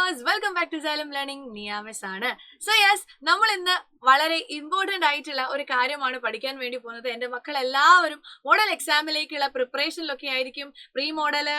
learners, welcome back to Xylem Learning. Niyamis ആണ്. So yes, നമ്മൾ ഇന്ന് വളരെ ഇമ്പോർട്ടന്റ് ആയിട്ടുള്ള ഒരു കാര്യമാണ് പഠിക്കാൻ വേണ്ടി പോകുന്നത്. എന്റെ മക്കൾ എല്ലാവരും മോഡൽ എക്സാമിലേക്കുള്ള പ്രിപ്പറേഷനിലൊക്കെ ആയിരിക്കും. പ്രീ മോഡല്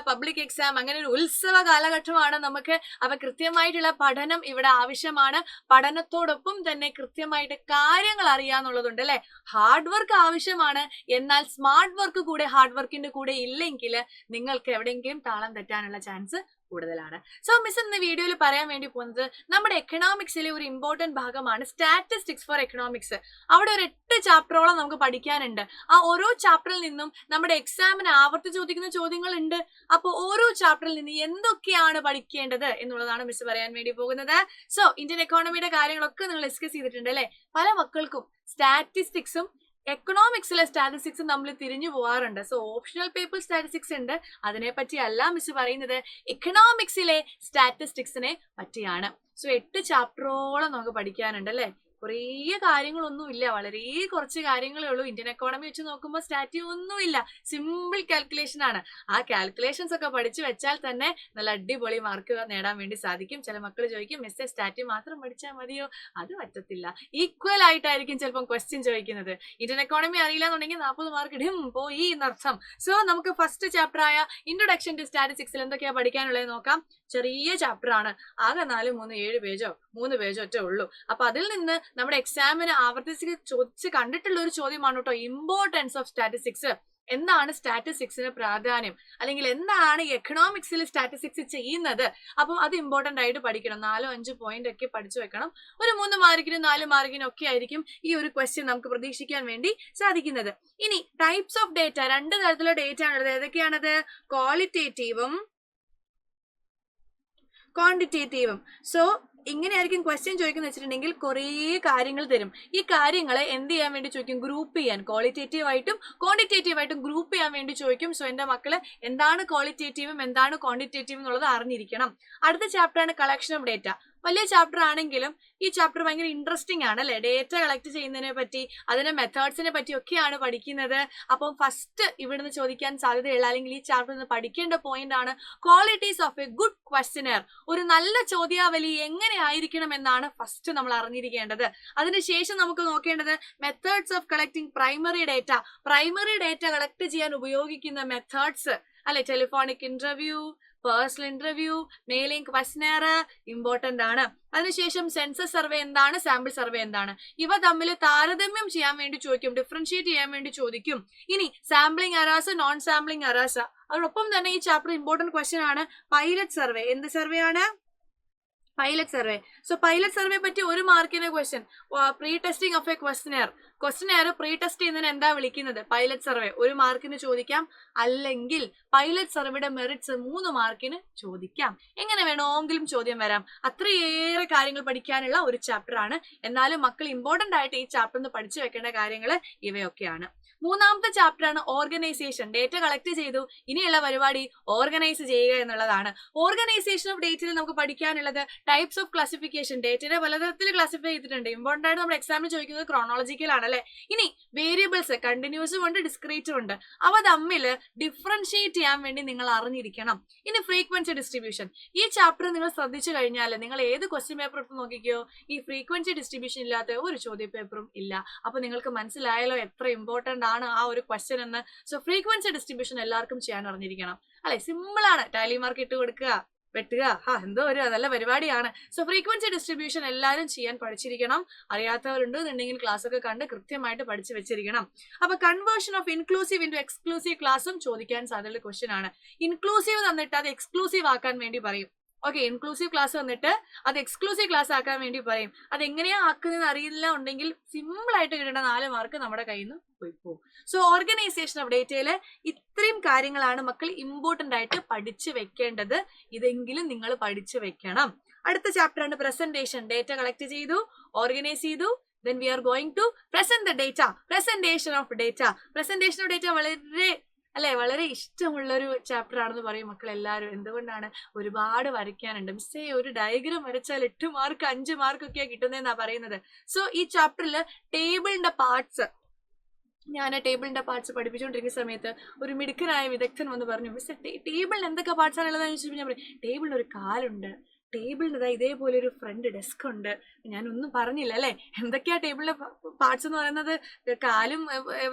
പബ്ലിക് എക്സാം, അങ്ങനെ ഒരു ഉത്സവ കാലഘട്ടമാണ് നമുക്ക്. അപ്പൊ കൃത്യമായിട്ടുള്ള പഠനം ഇവിടെ ആവശ്യമാണ്. പഠനത്തോടൊപ്പം തന്നെ കൃത്യമായിട്ട് കാര്യങ്ങൾ അറിയാന്നുള്ളതുണ്ട് അല്ലെ. ഹാർഡ് വർക്ക് ആവശ്യമാണ്. എന്നാൽ സ്മാർട്ട് വർക്ക് കൂടെ ഹാർഡ് വർക്കിന്റെ കൂടെ ഇല്ലെങ്കിൽ നിങ്ങൾക്ക് എവിടെയെങ്കിലും താളം തെറ്റാനുള്ള ചാൻസ് കൂടുതലാണ്. സോ മിസ് ഇന്ന് വീഡിയോയിൽ പറയാൻ വേണ്ടി പോകുന്നത് നമ്മുടെ എക്കണോമിക്സിലെ ഒരു ഇമ്പോർട്ടന്റ് ഭാഗമാണ് സ്റ്റാറ്റിസ്റ്റിക്സ് ഫോർ എക്കണോമിക്സ്. അവിടെ ഒരു 8 ചാപ്റ്ററോളം നമുക്ക് പഠിക്കാനുണ്ട്. ആ ഓരോ ചാപ്റ്ററിൽ നിന്നും നമ്മുടെ എക്സാമിന് ആവർത്തിച്ച് ചോദിക്കുന്ന ചോദ്യങ്ങൾ ഉണ്ട്. അപ്പോൾ ഓരോ ചാപ്റ്ററിൽ നിന്ന് എന്തൊക്കെയാണ് പഠിക്കേണ്ടത് എന്നുള്ളതാണ് മിസ് പറയാൻ വേണ്ടി പോകുന്നത്. സോ ഇന്ത്യൻ എക്കോണമിയുടെ കാര്യങ്ങളൊക്കെ നിങ്ങൾ ഡിസ്കസ് ചെയ്തിട്ടുണ്ട് അല്ലെ. പല മക്കൾക്കും സ്റ്റാറ്റിസ്റ്റിക്സും എക്കണോമിക്സിലെ സ്റ്റാറ്റിസ്റ്റിക്സും നമ്മൾ തിരിഞ്ഞു പോകാറുണ്ട്. സോ ഓപ്ഷണൽ പേപ്പർ സ്റ്റാറ്റിസ്റ്റിക്സ് ഉണ്ട്, അതിനെ പറ്റി അല്ല മിസ് പറയുന്നത്, എക്കണോമിക്സിലെ സ്റ്റാറ്റിസ്റ്റിക്സിനെ പറ്റിയാണ്. സോ 8 ചാപ്റ്ററോളം നമുക്ക് പഠിക്കാനുണ്ട് അല്ലെ. കുറേ കാര്യങ്ങളൊന്നും ഇല്ല, വളരെ കുറച്ച് കാര്യങ്ങളേ ഉള്ളൂ. ഇന്ത്യൻ എക്കോണമി വെച്ച് നോക്കുമ്പോൾ സ്റ്റാറ്റി ഒന്നുമില്ല, സിമ്പിൾ കാൽക്കുലേഷൻ ആണ്. ആ കാൽക്കുലേഷൻസ് ഒക്കെ പഠിച്ചു വെച്ചാൽ തന്നെ നല്ല അടിപൊളി മാർക്ക് നേടാൻ വേണ്ടി സാധിക്കും. ചില മക്കൾ ചോദിക്കും മിസ്സേ സ്റ്റാറ്റി മാത്രം പഠിച്ചാൽ മതിയോ? അത് പറ്റത്തില്ല. ഈക്വൽ ആയിട്ടായിരിക്കും ചിലപ്പം ക്വസ്റ്റ്യൻ ചോദിക്കുന്നത്. ഇന്ത്യൻ എക്കോണമി അറിയില്ല എന്നുണ്ടെങ്കിൽ 40 മാർക്ക് ഇടും പോയി എന്നർത്ഥം. സോ നമുക്ക് ഫസ്റ്റ് ചാപ്റ്റർ ആയ ഇൻട്രൊഡക്ഷൻ ടു സ്റ്റാറ്റിസ്റ്റിക്സിൽ എന്തൊക്കെയാ പഠിക്കാനുള്ളത് നോക്കാം. ചെറിയ ചാപ്റ്റർ ആണ്, ആകെ 4, 3, 7 പേജോ 3 പേജോ ഒറ്റ ഉള്ളൂ. അപ്പൊ അതിൽ നിന്ന് നമ്മുടെ എക്സാമിന് ആവർത്തിച്ച് ചോദിച്ച് കണ്ടിട്ടുള്ള ഒരു ചോദ്യമാണ് കേട്ടോ, ഇമ്പോർട്ടൻസ് ഓഫ് സ്റ്റാറ്റിസ്റ്റിക്സ്. എന്താണ് സ്റ്റാറ്റിസ്റ്റിക്സിന് പ്രാധാന്യം, അല്ലെങ്കിൽ എന്താണ് എക്കണോമിക്സിൽ സ്റ്റാറ്റിസ്റ്റിക്സ് ചെയ്യുന്നത്? അപ്പം അത് ഇമ്പോർട്ടന്റ് ആയിട്ട് പഠിക്കണം. 4-5 പോയിന്റ് ഒക്കെ പഠിച്ചു വെക്കണം. ഒരു 3 മാർക്കിനും 4 മാർക്കിനും ഒക്കെ ആയിരിക്കും ഈ ഒരു ക്വസ്റ്റ്യൻ നമുക്ക് പ്രതീക്ഷിക്കാൻ വേണ്ടി സാധിക്കുന്നത്. ഇനി ടൈപ്സ് ഓഫ് ഡേറ്റ, 2 തരത്തിലുള്ള ഡേറ്റ ആണുള്ളത്. ഏതൊക്കെയാണത്? ക്വാളിറ്റേറ്റീവും ക്വാണ്ടിറ്റേറ്റീവും. സോ ഇങ്ങനെയായിരിക്കും ക്വസ്റ്റ്യൻ ചോദിക്കുന്നത് വെച്ചിട്ടുണ്ടെങ്കിൽ കുറേ കാര്യങ്ങൾ തരും. ഈ കാര്യങ്ങളെ എന്ത് ചെയ്യാൻ വേണ്ടി ചോദിക്കും? ഗ്രൂപ്പ് ചെയ്യാൻ. ക്വാളിറ്റേറ്റീവ് ആയിട്ടും ക്വാണ്ടിറ്റേറ്റീവ് ആയിട്ടും ഗ്രൂപ്പ് ചെയ്യാൻ വേണ്ടി ചോദിക്കും. സോ എന്റെ മക്കള് എന്താണ് ക്വാളിറ്റേറ്റീവും എന്താണ് ക്വാണ്ടിറ്റേറ്റീവും എന്നുള്ളത് അറിഞ്ഞിരിക്കണം. അടുത്ത ചാപ്റ്റർ ആണ് കളക്ഷൻ ഓഫ് ഡേറ്റ. വലിയ ചാപ്റ്റർ ആണെങ്കിലും ഈ ചാപ്റ്റർ ഭയങ്കര ഇൻട്രസ്റ്റിംഗ് ആണ് അല്ലെ. ഡേറ്റ കളക്ട് ചെയ്യുന്നതിനെ പറ്റി, അതിന്റെ മെത്തേഡ്സിനെ പറ്റി ഒക്കെയാണ് പഠിക്കുന്നത്. അപ്പം ഫസ്റ്റ് ഇവിടുന്ന് ചോദിക്കാൻ സാധ്യതയുള്ള, അല്ലെങ്കിൽ ഈ ചാപ്റ്ററിൽ നിന്ന് പഠിക്കേണ്ട പോയിന്റ് ആണ് qualities of A good questionnaire. ഒരു നല്ല ചോദ്യാവലി എങ്ങനെ ആയിരിക്കണം എന്നാണ് ഫസ്റ്റ് നമ്മൾ അറിഞ്ഞിരിക്കേണ്ടത്. അതിനുശേഷം നമുക്ക് നോക്കേണ്ടത് methods of collecting primary data. Primary data collect ചെയ്യാൻ ഉപയോഗിക്കുന്ന മെത്തേഡ്സ് അല്ലെ. Telephonic interview, personal interview, mailing questionnaire important ആണ്. അതിനുശേഷം സെൻസസ് സർവേ എന്താണ്, സാമ്പിൾ സർവേ എന്താണ്, ഇവ തമ്മിൽ താരതമ്യം ചെയ്യാൻ വേണ്ടി ചോദിക്കും, ഡിഫറൻഷിയേറ്റ് ചെയ്യാൻ വേണ്ടി ചോദിക്കും. ഇനി sampling errors, non sampling errors. അതോടൊപ്പം തന്നെ ഈ ചാപ്റ്റർ ഇമ്പോർട്ടന്റ് ക്വസ്റ്റ്യൻ ആണ് പൈലറ്റ് സർവേ. എന്ത് സർവേ ആണ്? Pilot survey. So pilot survey പറ്റി 1 മാർക്കിന് question. Pre testing of A questionnaire pre test ചെയ്യുന്നതിന് എന്താ വിളിക്കുന്നത്? Pilot survey. 1 മാർക്കിന് ചോദിക്കാം. അല്ലെങ്കിൽ പൈലറ്റ് സർവേയുടെ മെറിറ്റ്സ് 3 മാർക്കിന് ചോദിക്കാം. എങ്ങനെ വേണമെങ്കിലും ചോദ്യം വരാം. അത്രയേറെ കാര്യങ്ങൾ പഠിക്കാനുള്ള ഒരു ചാപ്റ്റർ ആണ്. എന്നാലും മക്കൾ ഇമ്പോർട്ടന്റ് ആയിട്ട് ഈ ചാപ്റ്ററിൽ പഠിച്ചു വെക്കേണ്ട കാര്യങ്ങൾ ഇവയൊക്കെയാണ്. മൂന്നാമത്തെ ചാപ്റ്റർ ആണ് ഓർഗനൈസേഷൻ. ഡേറ്റ കളക്ട് ചെയ്തു, ഇനിയുള്ള പരിപാടി ഓർഗനൈസ് ചെയ്യുക എന്നുള്ളതാണ്. ഓർഗനൈസേഷൻ ഓഫ് ഡേറ്റയിൽ നമുക്ക് പഠിക്കാനുള്ളത് ടൈപ്സ് ഓഫ് ക്ലാസിഫിക്കേഷൻ. ഡേറ്റയെ പലതരത്തിൽ ക്ലാസിഫൈ ചെയ്തിട്ടുണ്ട്. ഇമ്പോർട്ടന്റ് ആയിട്ട് നമ്മുടെ എക്സാമിന് ചോദിക്കുന്നത് ക്രോണോളജിക്കൽ ആണ് അല്ലെ. ഇനി വേരിയബിൾസ്, കണ്ടിന്യൂസും ഉണ്ട് ഡിസ്ക്രീറ്റും ഉണ്ട്. അവ തമ്മിൽ ഡിഫറൻഷിയേറ്റ് ചെയ്യാൻ വേണ്ടി നിങ്ങൾ അറിഞ്ഞിരിക്കണം. ഇനി ഫ്രീക്വൻസി ഡിസ്ട്രിബ്യൂഷൻ. ഈ ചാപ്റ്റർ നിങ്ങൾ ശ്രദ്ധിച്ചു കഴിഞ്ഞാൽ നിങ്ങൾ ഏത് ക്വസ്റ്റ്യൻ പേപ്പർ എടുത്ത് നോക്കിക്കോ, ഈ ഫ്രീക്വൻസി ഡിസ്ട്രിബ്യൂഷൻ ഇല്ലാത്ത ഒരു ചോദ്യ പേപ്പറും ഇല്ല. അപ്പൊ നിങ്ങൾക്ക് മനസ്സിലായല്ലോ എത്ര ഇമ്പോർട്ടന്റ് ആണ് ആ ഒരു ക്വസ്റ്റ്യൻ എന്ന്. സോ ഫ്രീക്വൻസി ഡിസ്ട്രിബ്യൂഷൻ എല്ലാവർക്കും ചെയ്യാൻ അറിഞ്ഞിരിക്കണം അല്ലെ. സിമ്പിൾ ആണ്. ടാലി മാർക്ക് ഇട്ട് കൊടുക്കുക, വെട്ടുക, എന്തോ ഒരു നല്ല പരിപാടിയാണ്. സോ ഫ്രീക്വൻസി ഡിസ്ട്രിബ്യൂഷൻ എല്ലാവരും ചെയ്യാൻ പഠിച്ചിരിക്കണം. അറിയാത്തവരുണ്ട് എന്നുണ്ടെങ്കിൽ ക്ലാസ് ഒക്കെ കണ്ട് കൃത്യമായിട്ട് പഠിച്ചു വെച്ചിരിക്കണം. അപ്പൊ conversion of inclusive into exclusive ക്ലാസ്സും ചോദിക്കാൻ സാധ്യതയുള്ള ക്വസ്റ്റ്യൻ ആണ്. ഇൻക്ലൂസീവ് തന്നിട്ട് അത് എക്സ്ക്ലൂസീവ് ആക്കാൻ വേണ്ടി പറയും. ഓക്കെ, ഇൻക്ലൂസീവ് ക്ലാസ് വന്നിട്ട് അത് എക്സ്ക്ലൂസീവ് ക്ലാസ് ആക്കാൻ വേണ്ടി പറയും. അത് എങ്ങനെയാ ആക്കുന്നതെന്ന് അറിയില്ല ഉണ്ടെങ്കിൽ സിമ്പിൾ ആയിട്ട് കിട്ടേണ്ട 4 മാർക്ക് നമ്മുടെ കയ്യിൽ നിന്ന് പോയി പോകും. സോ ഓർഗനൈസേഷൻ ഓഫ് ഡേറ്റയില് ഇത്രയും കാര്യങ്ങളാണ് മക്കൾ ഇമ്പോർട്ടന്റ് ആയിട്ട് പഠിച്ചു വെക്കേണ്ടത്. ഇതെങ്കിലും നിങ്ങൾ പഠിച്ചു വെക്കണം. അടുത്ത ചാപ്റ്റർ ആണ് പ്രസന്റേഷൻ. ഡേറ്റ കളക്ട് ചെയ്തു, ഓർഗനൈസ് ചെയ്തു, then we are going to present the data. Presentation of data. Presentation of data വളരെ ഇഷ്ടമുള്ളൊരു ചാപ്റ്റർ ആണെന്ന് പറയും മക്കൾ എല്ലാവരും. എന്തുകൊണ്ടാണ്? ഒരുപാട് വരയ്ക്കാനുണ്ട്. മിസ്സേ ഒരു ഡയഗ്രാം വരച്ചാൽ 8 മാർക്ക് 5 മാർക്ക് ഒക്കെയാണ് കിട്ടുന്നതെന്നാ പറയുന്നത്. സോ ഈ ചാപ്റ്ററിൽ ടേബിളിന്റെ പാർട്സ് ഞാൻ ടേബിളിന്റെ പാർട്സ് പഠിപ്പിച്ചുകൊണ്ടിരിക്കുന്ന സമയത്ത് ഒരു മിടുക്കനായ വിദഗ്ധൻ വന്ന് പറഞ്ഞു, മിസ് ടേബിളിന് എന്തൊക്കെ പാർട്സ് ആണുള്ളതെന്ന് ചോദിച്ചപ്പോൾ ഞാൻ പറയും, ടേബിളിന് ഒരു കാലുണ്ട്, ടേബിളിന് ഇതേപോലെ ഒരു ഫ്രണ്ട് ഡെസ്ക് ഉണ്ട്. ഞാനൊന്നും പറഞ്ഞില്ല അല്ലേ. എന്തൊക്കെയാ ടേബിളിലെ പാർട്സ് എന്ന് പറയുന്നത്? കാലും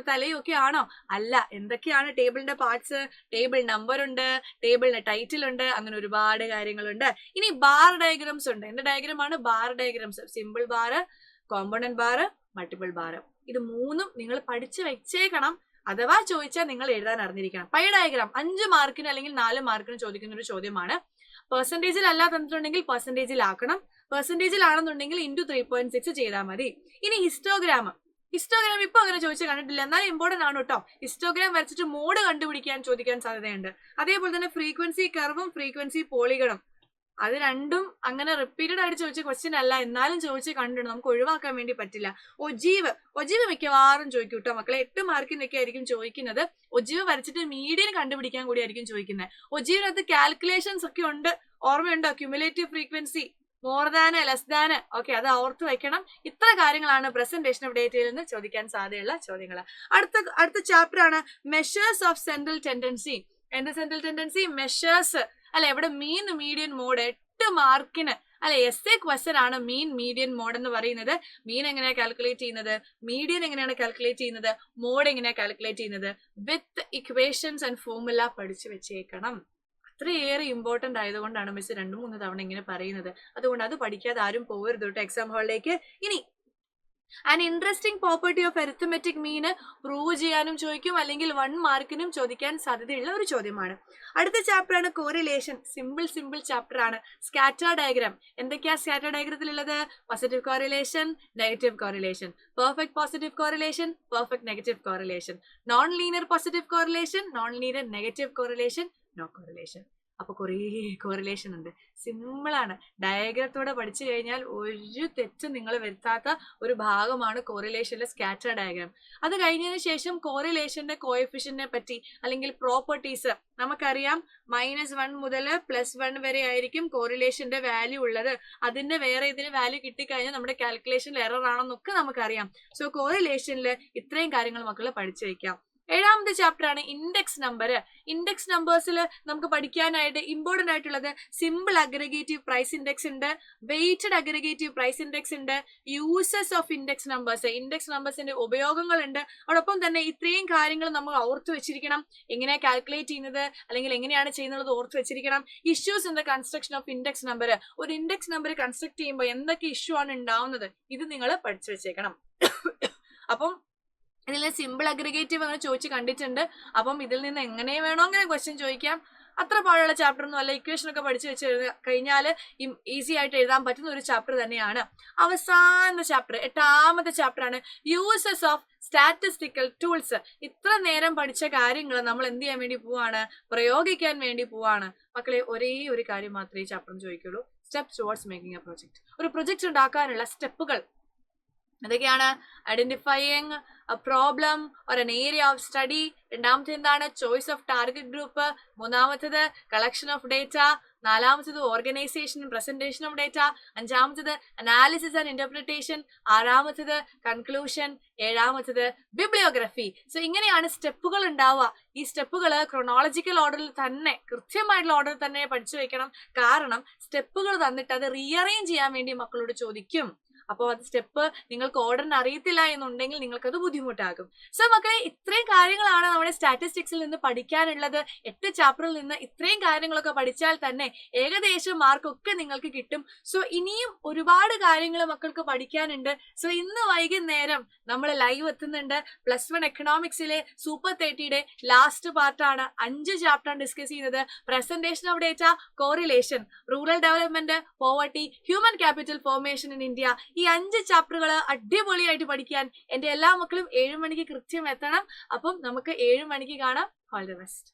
തലയും ഒക്കെ ആണോ? അല്ല. എന്തൊക്കെയാണ് ടേബിളിന്റെ പാർട്സ്? ടേബിൾ നമ്പർ ഉണ്ട്, ടേബിളിന് ടൈറ്റിൽ ഉണ്ട്, അങ്ങനെ ഒരുപാട് കാര്യങ്ങളുണ്ട്. ഇനി ബാർ ഡയഗ്രാംസ് ഉണ്ട്. എന്ത് ഡയഗ്രമാണ്? Bar diagrams. Simple bar, component bar, multiple bar. ഇത് മൂന്നും നിങ്ങൾ പഠിച്ചു വെച്ചേക്കണം. അഥവാ ചോദിച്ചാൽ നിങ്ങൾ എഴുതാൻ അറിഞ്ഞിരിക്കണം. പൈ ഡയഗ്രാം 5 മാർക്കിന് അല്ലെങ്കിൽ 4 മാർക്കിന് ചോദിക്കുന്ന ഒരു ചോദ്യമാണ്. പെർസെന്റേജിൽ അല്ല തന്നിട്ടുണ്ടെങ്കിൽ പെർസെന്റേജിൽ ആക്കണം. പെർസെന്റേജിൽ ആണെന്നുണ്ടെങ്കിൽ ഇൻറ്റു 3.6 ചെയ്താൽ മതി. ഇനി ഹിസ്റ്റോഗ്രാം ഇപ്പൊ അങ്ങനെ ചോദിച്ചു കണ്ടിട്ടില്ല, എന്നാലും ഇമ്പോർട്ടന്റ് ആണ് കേട്ടോ. ഹിസ്റ്റോഗ്രാം വരച്ചിട്ട് മോഡ് കണ്ടുപിടിക്കാൻ ചോദിക്കാൻ സാധ്യതയുണ്ട്. അതേപോലെ തന്നെ ഫ്രീക്വൻസി കർവും ഫ്രീക്വൻസി പോളിഗണും, അത് രണ്ടും അങ്ങനെ റിപ്പീറ്റഡ് ആയിട്ട് ചോദിച്ച ക്വസ്റ്റ്യൻ അല്ല, എന്നാലും ചോദിച്ച് കണ്ടിട്ടുണ്ട്, നമുക്ക് ഒഴിവാക്കാൻ വേണ്ടി പറ്റില്ല. ഒജീവ് മിക്കവാറും ചോദിക്കും കേട്ടോ മക്കളെ. 8 മാർക്കിനൊക്കെ ആയിരിക്കും ചോദിക്കുന്നത്. ഒജീവ് വരച്ചിട്ട് മീഡിയൻ കണ്ടുപിടിക്കാൻ കൂടി ആയിരിക്കും ചോദിക്കുന്നത്. ഒജീവിനകത്ത് കാൽക്കുലേഷൻസ് ഒക്കെ ഉണ്ട്, ഓർമ്മയുണ്ടോ? Cumulative frequency, more than, less than, okay, അത് ഓർത്ത് വെക്കണം. ഇത്ര കാര്യങ്ങളാണ് പ്രസന്റേഷൻ ഓഫ് ഡേറ്റയിൽ നിന്ന് ചോദിക്കാൻ സാധ്യതയുള്ള ചോദ്യങ്ങൾ. അടുത്ത ചാപ്റ്റർ ആണ് മെഷേഴ്സ് ഓഫ് സെൻട്രൽ ടെൻഡൻസി. എന്ത് സെൻട്രൽ ടെൻഡൻസി? മെഷേഴ്സ് അല്ലെ. ഇവിടെ മീൻ മീഡിയൻ മോഡ് 8 മാർക്കിന് അല്ലെ എസ്സേ ക്വസ്റ്റൻ ആണ് മീൻ മീഡിയൻ മോഡ് എന്ന് പറയുന്നത്. മീൻ എങ്ങനെയാ കാൽക്കുലേറ്റ് ചെയ്യുന്നത്, മീഡിയൻ എങ്ങനെയാണ് കാൽക്കുലേറ്റ് ചെയ്യുന്നത്, മോഡ് എങ്ങനെയാ കാൽക്കുലേറ്റ് ചെയ്യുന്നത്, വിത്ത് ഇക്വേഷൻസ് ആൻഡ് ഫോർമുല പഠിച്ചു വെച്ചേക്കണം. അത്രയേറെ ഇമ്പോർട്ടന്റ് ആയതുകൊണ്ടാണ് മിസ് 2-3 തവണ ഇങ്ങനെ പറയുന്നത്. അതുകൊണ്ട് അത് പഠിക്കാതെ ആരും പോകരുത് കേട്ടോ എക്സാം ഹാളിലേക്ക്. ഇനി an interesting property of arithmetic mean prove ചെയ്യാനും ചോദിക്കും, അല്ലെങ്കിൽ 1 മാർക്കിനും ചോദിക്കാൻ സാധ്യതയുള്ള ഒരു ചോദ്യമാണ്. അടുത്ത ചാപ്റ്റർ ആണ് കോറിലേഷൻ. സിമ്പിൾ ചാപ്റ്റർ ആണ്. Scatter diagram. എന്തൊക്കെയാ സ്കാറ്റർ ഡയഗ്രത്തിലുള്ളത്? Positive correlation, negative correlation, perfect positive correlation, perfect negative correlation, non linear positive correlation, non linear negative correlation, no correlation. അപ്പൊ കുറേ കോറിലേഷൻ ഉണ്ട്. സിമ്പിൾ ആണ്. ഡയഗ്രത്തോടെ പഠിച്ചു കഴിഞ്ഞാൽ ഒരു തെറ്റും നിങ്ങൾ വരുത്താത്ത ഒരു ഭാഗമാണ് കോറിലേഷനിലെ സ്കാറ്റർ ഡയഗ്രാം. അത് കഴിഞ്ഞതിന് ശേഷം കോറിലേഷന്റെ കോഎഫിഷ്യന്റിനെ പറ്റി അല്ലെങ്കിൽ പ്രോപ്പർട്ടീസ് നമുക്കറിയാം. -1 മുതൽ +1 വരെ ആയിരിക്കും കോറിലേഷന്റെ വാല്യൂ ഉള്ളത്. അതിന്റെ വേറെ ഇതിന് വാല്യൂ കിട്ടിക്കഴിഞ്ഞാൽ നമ്മുടെ കാൽക്കുലേഷനിൽ എറർ ആണെന്നൊക്കെ നമുക്കറിയാം. സോ കോറിലേഷനിൽ ഇത്രയും കാര്യങ്ങൾ മക്കൾ പഠിച്ചു വെക്കാം. 7ാമത്തെ ചാപ്റ്റർ ആണ് ഇൻഡെക്സ് നമ്പർ. ഇൻഡെക്സ് നമ്പേഴ്സിൽ നമുക്ക് പഠിക്കാനായിട്ട് ഇമ്പോർട്ടന്റ് ആയിട്ടുള്ളത് സിമ്പിൾ അഗ്രിഗേറ്റീവ് പ്രൈസ് ഇൻഡെക്സ് ഉണ്ട്, വെയ്റ്റഡ് അഗ്രിഗേറ്റീവ് പ്രൈസ് ഇൻഡെക്സ് ഉണ്ട്, uses of index numbers, index നമ്പേഴ്സിന്റെ ഉപയോഗങ്ങളുണ്ട്. അതോടൊപ്പം തന്നെ ഇത്രയും കാര്യങ്ങൾ നമ്മൾ ഓർത്ത് വെച്ചിരിക്കണം. എങ്ങനെയാ കാൽക്കുലേറ്റ് ചെയ്യുന്നത് അല്ലെങ്കിൽ എങ്ങനെയാണ് ചെയ്യുന്നത് ഓർത്ത് വെച്ചിരിക്കണം. Issues in the construction of index number. ഒരു ഇൻഡെക്സ് നമ്പർ കൺസ്ട്രക്ട് ചെയ്യുമ്പോൾ എന്തൊക്കെ ഇഷ്യൂ ആണ് ഉണ്ടാവുന്നത്, ഇത് നിങ്ങൾ പഠിച്ചു വെച്ചേക്കണം. അപ്പം ഇതിൽ സിമ്പിൾ അഗ്രിഗേറ്റീവ് അങ്ങനെ ചോദിച്ച് കണ്ടിട്ടുണ്ട്. അപ്പം ഇതിൽ നിന്ന് എങ്ങനെ വേണോ അങ്ങനെ ക്വസ്റ്റ്യൻ ചോദിക്കാം. അത്ര പാടുള്ള ചാപ്റ്റർ ഒന്നും അല്ല. ഇക്വേഷൻ ഒക്കെ പഠിച്ചു വെച്ച് കഴിഞ്ഞാൽ ഈസി ആയിട്ട് എഴുതാൻ പറ്റുന്ന ഒരു ചാപ്റ്റർ തന്നെയാണ്. അവസാന ചാപ്റ്റർ 8ാമത്തെ ചാപ്റ്റർ ആണ് യൂസസ് ഓഫ് സ്റ്റാറ്റിസ്റ്റിക്കൽ ടൂൾസ്. ഇത്ര നേരം പഠിച്ച കാര്യങ്ങൾ നമ്മൾ എന്ത് ചെയ്യാൻ വേണ്ടി പോവാണ്? പ്രയോഗിക്കാൻ വേണ്ടി പോവാണ്. മക്കളെ, ഒരേ ഒരു കാര്യം മാത്രമേ ഈ ചാപ്റ്റർ ചോദിക്കുള്ളൂ. Steps towards making a project. ഒരു പ്രൊജക്ട് ഉണ്ടാക്കാനുള്ള സ്റ്റെപ്പുകൾ അതൊക്കെയാണ്. Identifying a problem or an area of study. രണ്ടാമത്തെ എന്താണ്? Choice of target group. മൂന്നാമത്തത് കളക്ഷൻ ഓഫ് ഡേറ്റ. നാലാമത്തത് ഓർഗനൈസേഷൻ പ്രസന്റേഷൻ ഓഫ് ഡേറ്റ. അഞ്ചാമത്തത് അനാലിസിസ് ആൻഡ് ഇന്റർപ്രിട്ടേഷൻ. ആറാമത്തത് കൺക്ലൂഷൻ. ഏഴാമത്തത് ബിബ്ലിയോഗ്രഫി. സോ ഇങ്ങനെയാണ് സ്റ്റെപ്പുകൾ ഉണ്ടാവുക. ഈ സ്റ്റെപ്പുകൾ ക്രൊണോളജിക്കൽ ഓർഡറിൽ തന്നെ, കൃത്യമായിട്ടുള്ള ഓർഡറിൽ തന്നെ പഠിച്ചു വെക്കണം. കാരണം സ്റ്റെപ്പുകൾ തന്നിട്ട് അത് റീഅറേഞ്ച് ചെയ്യാൻ വേണ്ടി മക്കളോട് ചോദിക്കും. അപ്പോൾ അത് സ്റ്റെപ്പ് നിങ്ങൾക്ക് ഓർഡറിന് അറിയത്തില്ല എന്നുണ്ടെങ്കിൽ നിങ്ങൾക്ക് അത് ബുദ്ധിമുട്ടാകും. സോ മക്കളെ, ഇത്രയും കാര്യങ്ങളാണ് നമ്മുടെ സ്റ്റാറ്റിസ്റ്റിക്സിൽ നിന്ന് പഠിക്കാനുള്ളത്. 8 ചാപ്റ്ററിൽ നിന്ന് ഇത്രയും കാര്യങ്ങളൊക്കെ പഠിച്ചാൽ തന്നെ ഏകദേശം മാർക്കൊക്കെ നിങ്ങൾക്ക് കിട്ടും. സോ ഇനിയും ഒരുപാട് കാര്യങ്ങൾ മക്കൾക്ക് പഠിക്കാനുണ്ട്. സോ ഇന്ന് വൈകുന്നേരം നമ്മൾ ലൈവ് എത്തുന്നുണ്ട്. +1 എക്കണോമിക്സിലെ സൂപ്പർ 30യുടെ ലാസ്റ്റ് പാർട്ടാണ്. 5 ചാപ്റ്റർ ഡിസ്കസ് ചെയ്യുന്നത്. Presentation of data, correlation, rural development, poverty, human capital formation in India. ഈ 5 ചാപ്റ്ററുകൾ അടിപൊളിയായിട്ട് പഠിക്കാൻ എന്റെ എല്ലാ മക്കളും 7 മണിക്ക് കൃത്യം എത്തണം. അപ്പം നമുക്ക് 7 മണിക്ക് കാണാം. All the best.